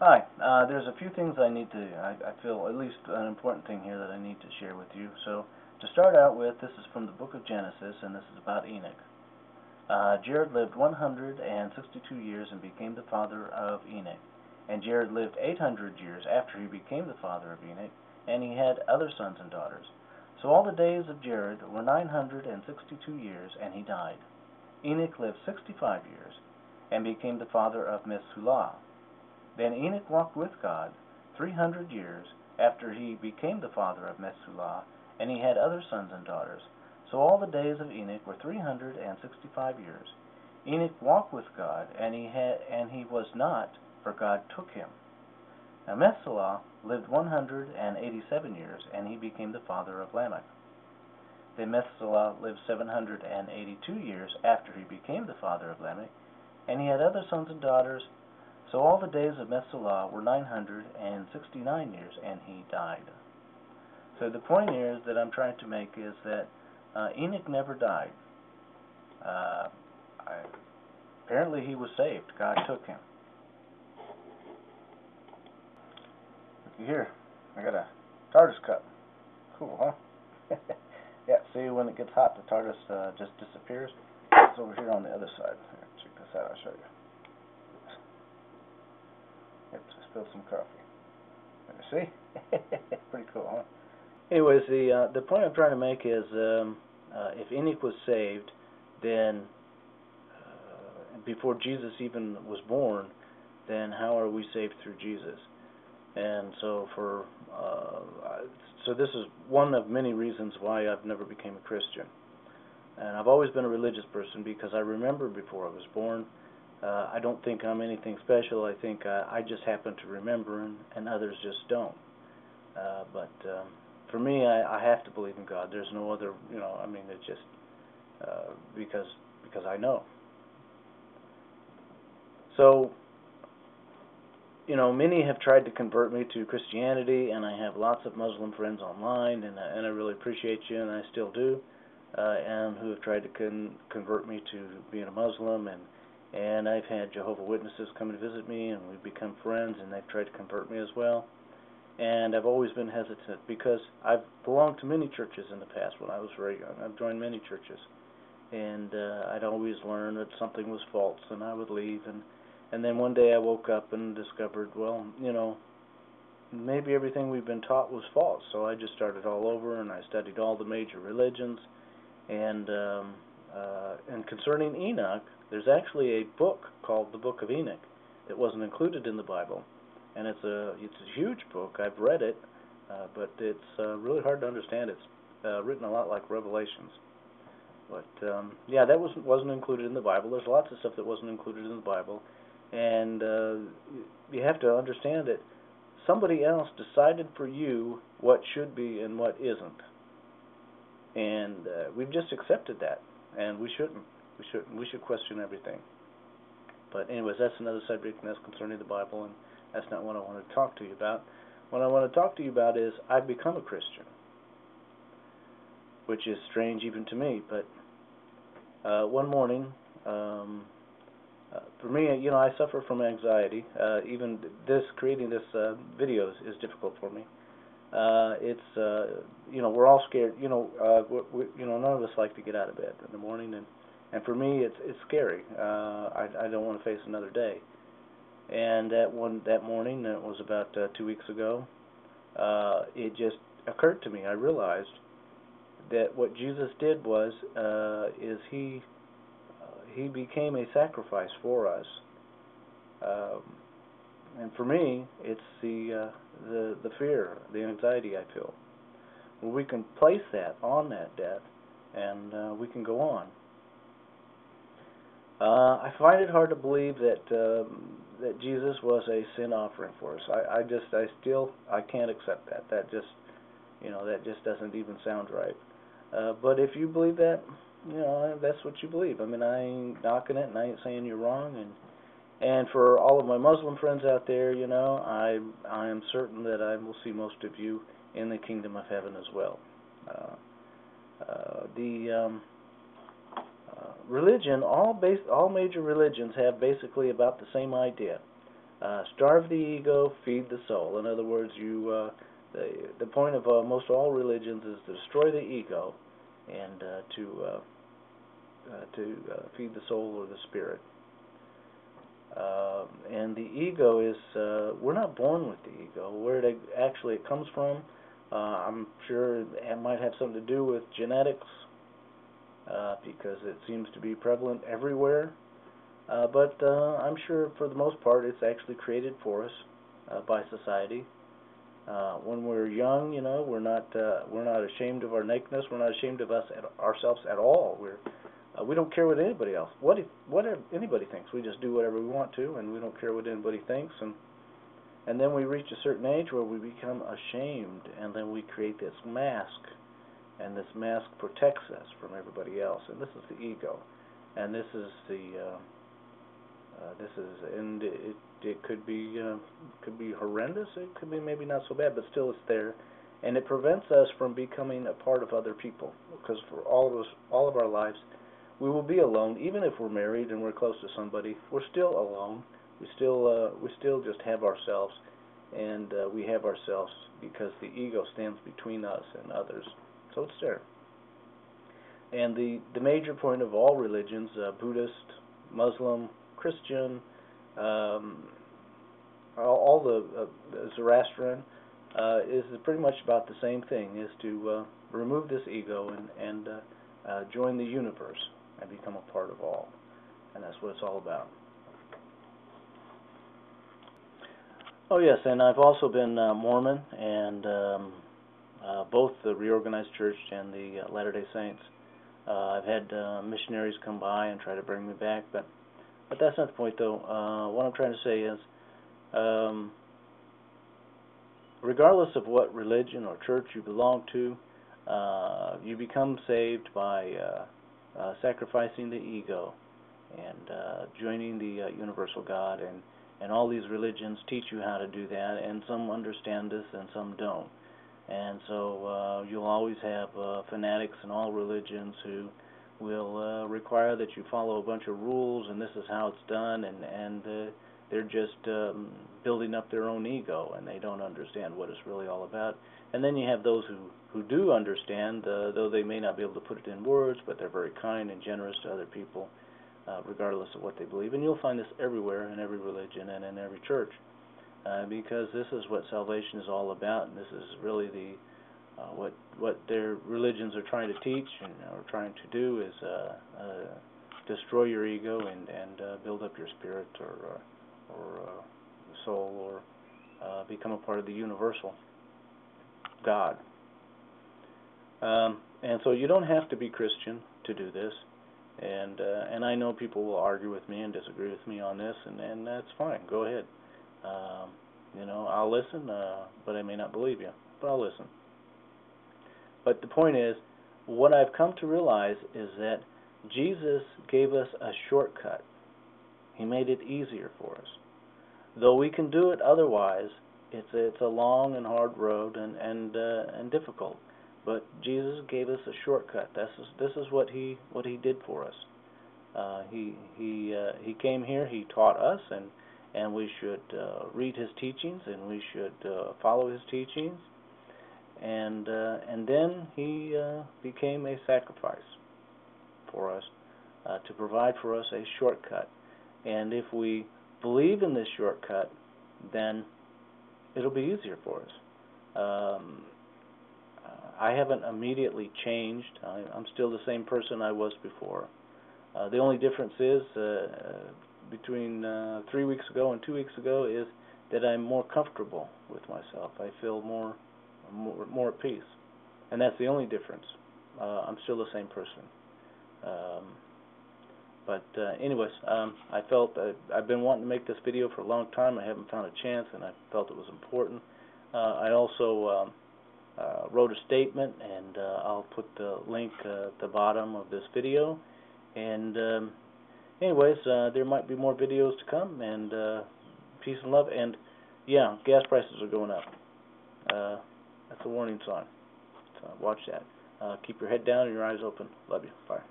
Hi, there's a few things I feel at least an important thing here that I need to share with you. So, to start out with, this is from the book of Genesis, and this is about Enoch. Jared lived 162 years and became the father of Enoch. And Jared lived 800 years after he became the father of Enoch, and he had other sons and daughters. So all the days of Jared were 962 years, and he died. Enoch lived 65 years, and became the father of Methuselah. Then Enoch walked with God 300 years after he became the father of Methuselah, and he had other sons and daughters. So all the days of Enoch were 365 years. Enoch walked with God, and he was not, for God took him. Now Methuselah lived 187 years, and he became the father of Lamech. Then Methuselah lived 782 years after he became the father of Lamech, and he had other sons and daughters. So all the days of Methuselah were 969 years, and he died. So the point is that I'm trying to make is that Enoch never died. Apparently he was saved. God took him. Looky here. I got a TARDIS cup. Cool, huh? Yeah, see, when it gets hot, the TARDIS just disappears. It's over here on the other side. Here, check this out. I'll show you. Spill some coffee. See? Pretty cool, huh? Anyways, the point I'm trying to make is if Enoch was saved, then before Jesus even was born, then how are we saved through Jesus? And so so this is one of many reasons why I've never became a Christian. And I've always been a religious person because I remember before I was born. I don't think I'm anything special. I think I just happen to remember, and others just don't. But for me, I have to believe in God. There's no other, I mean, it's just because I know. So, many have tried to convert me to Christianity, and I have lots of Muslim friends online, and I really appreciate you, and I still do, and who have tried to convert me to being a Muslim, and I've had Jehovah's Witnesses come and visit me, and we've become friends, and they've tried to convert me as well. And I've always been hesitant because I've belonged to many churches in the past when I was very young. I've joined many churches. And I'd always learn that something was false, and I would leave. And then one day I woke up and discovered, well, maybe everything we've been taught was false. So I just started all over, and I studied all the major religions. And concerning Enoch, there's actually a book called the Book of Enoch that wasn't included in the Bible, and it's a huge book. I've read it, but it's really hard to understand. It's written a lot like Revelations, but yeah, that wasn't included in the Bible. There's lots of stuff that wasn't included in the Bible, and you have to understand that somebody else decided for you what should be and what isn't, and we've just accepted that, and we shouldn't. We should question everything. But anyways, that's another subject, and that's concerning the Bible, and that's not what I want to talk to you about. What I want to talk to you about is I've become a Christian, which is strange even to me. But one morning, for me, I suffer from anxiety. Even creating this video is difficult for me. We're all scared. None of us like to get out of bed in the morning, and for me, it's scary. I don't want to face another day. And that morning, it was about 2 weeks ago, it just occurred to me. I realized that what Jesus did was he became a sacrifice for us. And for me, it's the fear, the anxiety I feel. Well, we can place that on that death, and we can go on. I find it hard to believe that Jesus was a sin offering for us. I can't accept that. That just doesn't even sound right. But if you believe that, that's what you believe. I mean, I ain't knocking it, and I ain't saying you're wrong. And for all of my Muslim friends out there, I am certain that I will see most of you in the kingdom of heaven as well. Religion, all major religions have basically about the same idea. Starve the ego, feed the soul. In other words, the point of most all religions is to destroy the ego and to feed the soul or the spirit. And the ego is, we're not born with the ego. Where it actually comes from, I'm sure it might have something to do with genetics, because it seems to be prevalent everywhere. But I'm sure for the most part it's actually created for us by society. When we're young, we're not ashamed of our nakedness. We're not ashamed of ourselves at all. We don't care what anybody else, what anybody thinks. We just do whatever we want to, and we don't care what anybody thinks. And then we reach a certain age where we become ashamed, and then we create this mask, and this mask protects us from everybody else. And this is the ego, and this is and it could be horrendous. It could be maybe not so bad, but still it's there, and it prevents us from becoming a part of other people. Because for all of our lives, we will be alone. Even if we're married and we're close to somebody, we're still alone. We still just have ourselves, and we have ourselves because the ego stands between us and others. So it's there. And the major point of all religions, Buddhist, Muslim, Christian, all the Zoroastrian, is pretty much about the same thing: is to remove this ego and join the universe and become a part of all. And that's what it's all about. Oh yes, and I've also been Mormon, and both the Reorganized Church and the Latter-day Saints. I've had missionaries come by and try to bring me back, but that's not the point, though. What I'm trying to say is, regardless of what religion or church you belong to, you become saved by sacrificing the ego and joining the universal God. And all these religions teach you how to do that, and some understand this and some don't. And so you'll always have fanatics in all religions who will require that you follow a bunch of rules, and this is how it's done, and they're just building up their own ego, and they don't understand what it's really all about. And then you have those who do understand, though they may not be able to put it in words, but they're very kind and generous to other people, regardless of what they believe. And you'll find this everywhere, in every religion and in every church, because this is what salvation is all about, and this is really what their religions are trying to teach and are trying to do is destroy your ego and build up your spirit or soul, or become a part of the universal God. And so you don't have to be Christian to do this. And I know people will argue with me and disagree with me on this, and that's fine. Go ahead. I'll listen, but I may not believe you, but I'll listen. But the point is, what I've come to realize is that Jesus gave us a shortcut. He made it easier for us. Though we can do it otherwise, it's a long and hard road and difficult. But Jesus gave us a shortcut. This is what he did for us. He came here. He taught us, and we should read his teachings, and we should follow his teachings. And then he became a sacrifice for us to provide for us a shortcut. And if we believe in this shortcut, then it'll be easier for us. I haven't immediately changed. I'm still the same person I was before. The only difference is between 3 weeks ago and 2 weeks ago is that I'm more comfortable with myself. I feel more at peace, and that's the only difference. I'm still the same person. But anyways, I felt I've been wanting to make this video for a long time. I haven't found a chance, and I felt it was important. I also wrote a statement, and I'll put the link at the bottom of this video. And anyways, there might be more videos to come, and peace and love. And yeah, gas prices are going up. That's a warning sign. So watch that. Keep your head down and your eyes open. Love you. Bye.